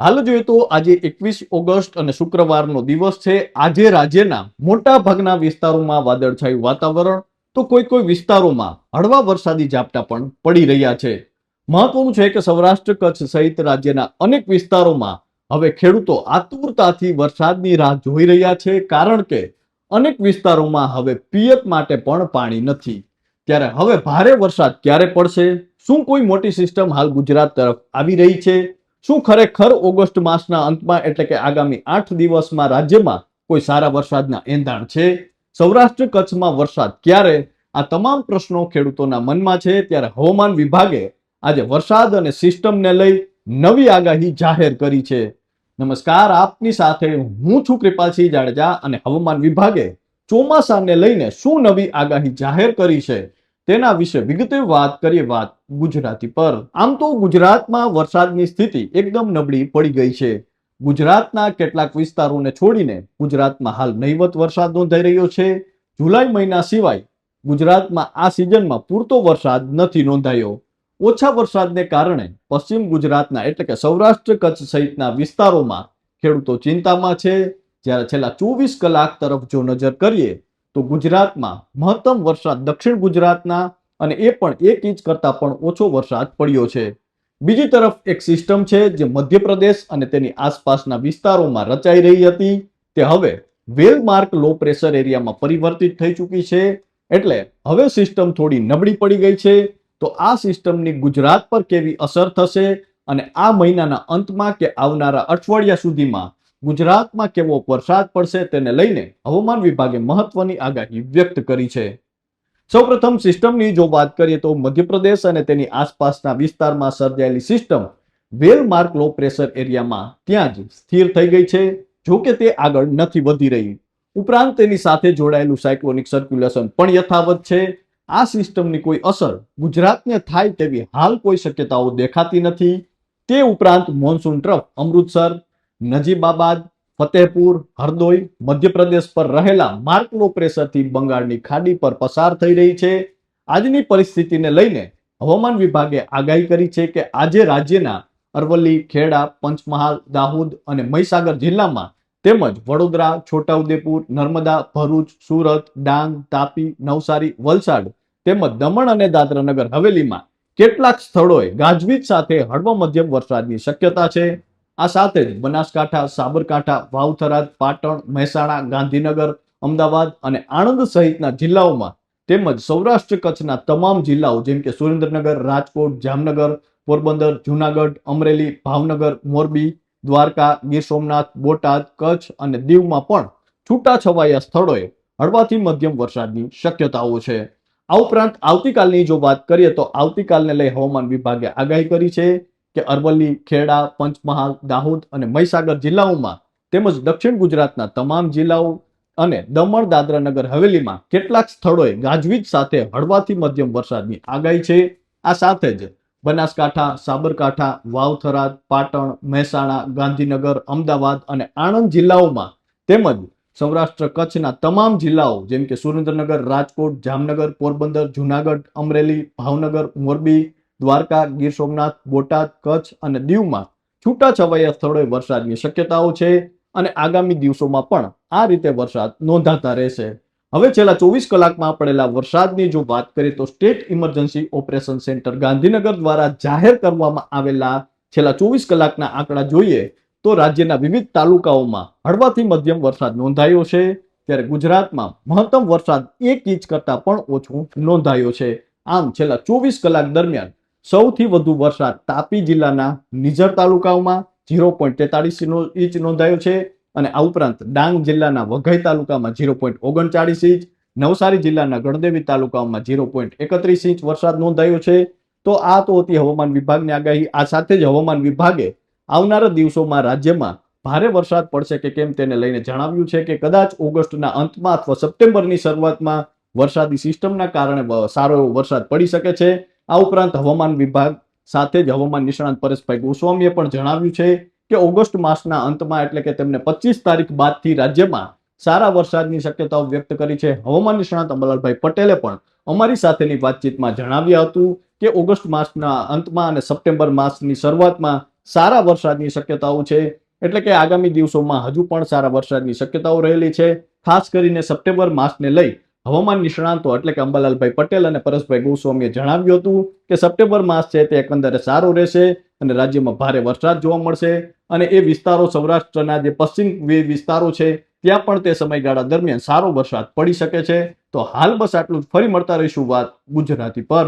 હાલ જોઈએ તો આજે 21 ઓગસ્ટ અને શુક્રવારનો દિવસ છે. આજે રાજ્યના મોટા ભાગના વિસ્તારોમાં વાદળછાયું વાતાવરણ, તો કોઈ વિસ્તારોમાં હળવા વરસાદી ઝાપટા પણ પડી રહ્યા છે. મહત્વનું છે કે સૌરાષ્ટ્ર કચ્છ સહિત રાજ્યના અનેક વિસ્તારોમાં હવે ખેડૂતો આતુરતાથી વરસાદની રાહ જોઈ રહ્યા છે, કારણ કે અનેક વિસ્તારોમાં હવે પિયત માટે પણ પાણી નથી. ત્યારે હવે ભારે વરસાદ ક્યારે પડશે? શું કોઈ મોટી સિસ્ટમ હાલ ગુજરાત તરફ આવી રહી છે? શું ખરેખર ઓગસ્ટ માસના અંતમાં એટલે કે આગામી 8 દિવસમાં રાજ્યમાં કોઈ સારા વરસાદના એંધાણ છે? સૌરાષ્ટ્ર કચ્છમાં વરસાદ ક્યારે? આ તમામ પ્રશ્નો ખેડૂતોના મનમાં છે. ત્યારે હવામાન વિભાગે આજે વરસાદ અને સિસ્ટમને લઈ નવી આગાહી જાહેર કરી છે. નમસ્કાર, આપની સાથે હું છું કૃપાલસિંહ જાડેજા અને હવામાન વિભાગે ચોમાસાને લઈને શું નવી આગાહી જાહેર કરી છે તેના વિશે વિગતે વાત કરીએ. વાત ગુજરાતી પર. આમ તો ગુજરાતમાં વરસાદની સ્થિતિ એકદમ નબળી પડી ગઈ છે. ગુજરાતના કેટલાક વિસ્તારોને છોડીને ગુજરાતમાં હાલ નહીવત વરસાદ નોંધાઈ રહ્યો છે. જુલાઈ મહિના સિવાય ગુજરાતમાં આ સિઝનમાં પૂરતો વરસાદ નથી નોંધાયો. ઓછા વરસાદને કારણે પશ્ચિમ ગુજરાતના એટલે કે સૌરાષ્ટ્ર કચ્છ સહિતના વિસ્તારોમાં ખેડૂતો ચિંતામાં છે. જ્યારે છેલ્લા 24 કલાક તરફ જો નજર કરીએ તો ગુજરાતમાં મહત્તમ વરસાદ દક્ષિણ ગુજરાતના અને એ પણ 1 ઇંચ કરતા પણ ઓછો વરસાદ પડ્યો છે. બીજી તરફ એક સિસ્ટમ છે જે મધ્યપ્રદેશ અને તેની આસપાસના વિસ્તારોમાં રચાઈ રહી હતી, તે હવે વેલમાર્ક લો પ્રેશર એરિયામાં પરિવર્તિત થઈ ચૂકી છે. એટલે હવે સિસ્ટમ થોડી નબળી પડી ગઈ છે. તો આ સિસ્ટમની ગુજરાત પર કેવી અસર થશે અને આ મહિનાના અંતમાં કે આવનારા અઠવાડિયા સુધીમાં ગુજરાતમાં કેવો વરસાદ પડશે તેને લઈને હવામાન વિભાગે મહત્વની આગાહી વ્યક્ત કરી છે. સૌપ્રથમ સિસ્ટમની જો વાત કરીએ તો મધ્યપ્રદેશ અને તેની આસપાસના વિસ્તારમાં સર્જાયેલી સિસ્ટમ વેલમાર્ક લો પ્રેશર એરિયામાં ત્યાં જ સ્થિર થઈ ગઈ છે. જો કે તે આગળ નથી વધી રહી. ઉપરાંત તેની સાથે જોડાયેલું સાયક્લોનિક સર્ક્યુલેશન પણ યથાવત છે. આ સિસ્ટમની કોઈ અસર ગુજરાતને થાય તેવી હાલ કોઈ શક્યતાઓ દેખાતી નથી. તે ઉપરાંત મોન્સૂન ટ્રફ અમૃતસર, નજીબાબાદ, ફતેહપુર, હરદોઈ, મધ્યપ્રદેશ પર રહેલા માર્ક લો પ્રેશરથી બંગાળની ખાડી પર પસાર થઈ રહી છે. આજની પરિસ્થિતિને લઈને હવામાન વિભાગે આગાહી કરી છે કે આજે રાજ્યના અરવલ્લી, ખેડા, પંચમહાલ, દાહોદ અને મહીસાગર જિલ્લામાં તેમજ વડોદરા, છોટાઉદેપુર, નર્મદા, ભરૂચ, સુરત, ડાંગ, તાપી, નવસારી, વલસાડ તેમજ દમણ અને દાદરા નગર હવેલીમાં કેટલાક સ્થળોએ ગાજવીજ સાથે હળવો મધ્યમ વરસાદની શક્યતા છે. આ સાથે જ બનાસકાંઠા, સાબરકાંઠા, વાવ-થરાદ, પાટણ, મહેસાણા, ગાંધીનગર, અમદાવાદ અને આણંદ સહિતના જિલ્લાઓમાં તેમજ સૌરાષ્ટ્ર કચ્છના તમામ જિલ્લાઓ જેમ કે સુરેન્દ્રનગર, રાજકોટ, જામનગર, પોરબંદર, જુનાગઢ, અમરેલી, ભાવનગર, મોરબી, દ્વારકા, ગીર સોમનાથ, બોટાદ, કચ્છ અને દીવમાં પણ છૂટાછવાયા સ્થળોએ હળવાથી મધ્યમ વરસાદની શક્યતાઓ છે. આ ઉપરાંત આવતીકાલની જો વાત કરીએ તો આવતીકાલને લઈ હવામાન વિભાગે આગાહી કરી છે કે અરવલ્લી, ખેડા, પંચમહાલ, દાહોદ અને મહીસાગર જિલ્લાઓમાં તેમજ દક્ષિણ ગુજરાતના તમામ જિલ્લાઓ અને દમણ, દાદરા નગર હવેલીમાં કેટલાક સ્થળોએ ગાજવીજ સાથે હળવાથી મધ્યમ વરસાદની આગાહી છે. આ સાથે જ બનાસકાંઠા, સાબરકાંઠા, વાવ-થરાદ, પાટણ, મહેસાણા, ગાંધીનગર, અમદાવાદ અને આણંદ જિલ્લાઓમાં તેમજ સૌરાષ્ટ્ર કચ્છના તમામ જિલ્લાઓ જેમ કે સુરેન્દ્રનગર, રાજકોટ, જામનગર, પોરબંદર, જુનાગઢ, અમરેલી, ભાવનગર, મોરબી, દ્વારકા, ગીર સોમનાથ, બોટાદ, કચ્છ અને દીવમાં છૂટાછવાયા સ્થળોએ વરસાદની શક્યતાઓ છે અને આગામી દિવસોમાં પણ આ રીતે વરસાદ નોંધાતા રહેશે. હવે છેલ્લા 24 કલાકમાં પડેલા વરસાદની જો વાત કરીએ તો state emergency operation centre Gandhinagar દ્વારા જાહેર કરવામાં આવેલા છેલ્લા 24 કલાકના આંકડા જોઈએ તો રાજ્યના વિવિધ તાલુકાઓમાં હળવાથી મધ્યમ વરસાદ નોંધાયો છે. ત્યારે ગુજરાતમાં મહત્તમ વરસાદ 1 ઇંચ કરતા પણ ઓછો નોંધાયો છે. આમ છેલ્લા 24 કલાક દરમિયાન સૌથી વધુ વરસાદ તાપી જિલ્લાના નિઝર તાલુકાઓમાં 0.43 ઇંચ નોંધાયો છે અને આ ઉપરાંત ડાંગ જિલ્લાના વઘઈ તાલુકામાં 0.39 ઇંચ, નવસારી જિલ્લાના ગણદેવી તાલુકામાં 0.31 ઇંચ વરસાદ નોંધાયો છે. તો આ તો હતી હવામાન વિભાગની આગાહી. આ સાથે જ હવામાન વિભાગે આવનારા દિવસોમાં રાજ્યમાં ભારે વરસાદ પડશે કે કેમ તેને લઈને જણાવ્યું છે કે કદાચ ઓગસ્ટના અંતમાં અથવા સપ્ટેમ્બરની શરૂઆતમાં વરસાદી સિસ્ટમના કારણે સારો એવો વરસાદ પડી શકે છે. આ ઉપરાંત હવામાન વિભાગ સાથે જ હવામાન નિષ્ણાંત પરેશભાઈ ગોસ્વામીએ પણ જણાવ્યું છે કે ઓગસ્ટ માસના અંતમાં એટલે કે તેમને 25 તારીખ બાદથી રાજ્યમાં સારા વરસાદની શક્યતાઓ વ્યક્ત કરી છે. હવામાન નિષ્ણાંત અંબાલાલભાઈ પટેલે પણ અમારી સાથેની વાતચીતમાં જણાવ્યું હતું કે ઓગસ્ટ માસના અંતમાં અને સપ્ટેમ્બર માસની શરૂઆતમાં સારા વરસાદની શક્યતાઓ છે. એટલે કે આગામી દિવસોમાં હજુ પણ સારા વરસાદની શક્યતાઓ રહેલી છે. ખાસ કરીને સપ્ટેમ્બર માસને લઈ હવામાન નિષ્ણાંતો એટલે કે અંબાલાલભાઈ પટેલ અને પરેશભાઈ ગોસ્વામીએ જણાવ્યું હતું કે સપ્ટેમ્બર માસ છે તે એકંદરે સારો રહેશે અને રાજ્યમાં ભારે વરસાદ જોવા મળશે અને એ વિસ્તારો સૌરાષ્ટ્રના જે પશ્ચિમ વિસ્તારો છે ત્યાં પણ તે સમયગાળા દરમિયાન સારો વરસાદ પડી શકે છે. તો હાલ બસ આટલું જ. ફરી મળતા રહીશું વાત ગુજરાતી પર.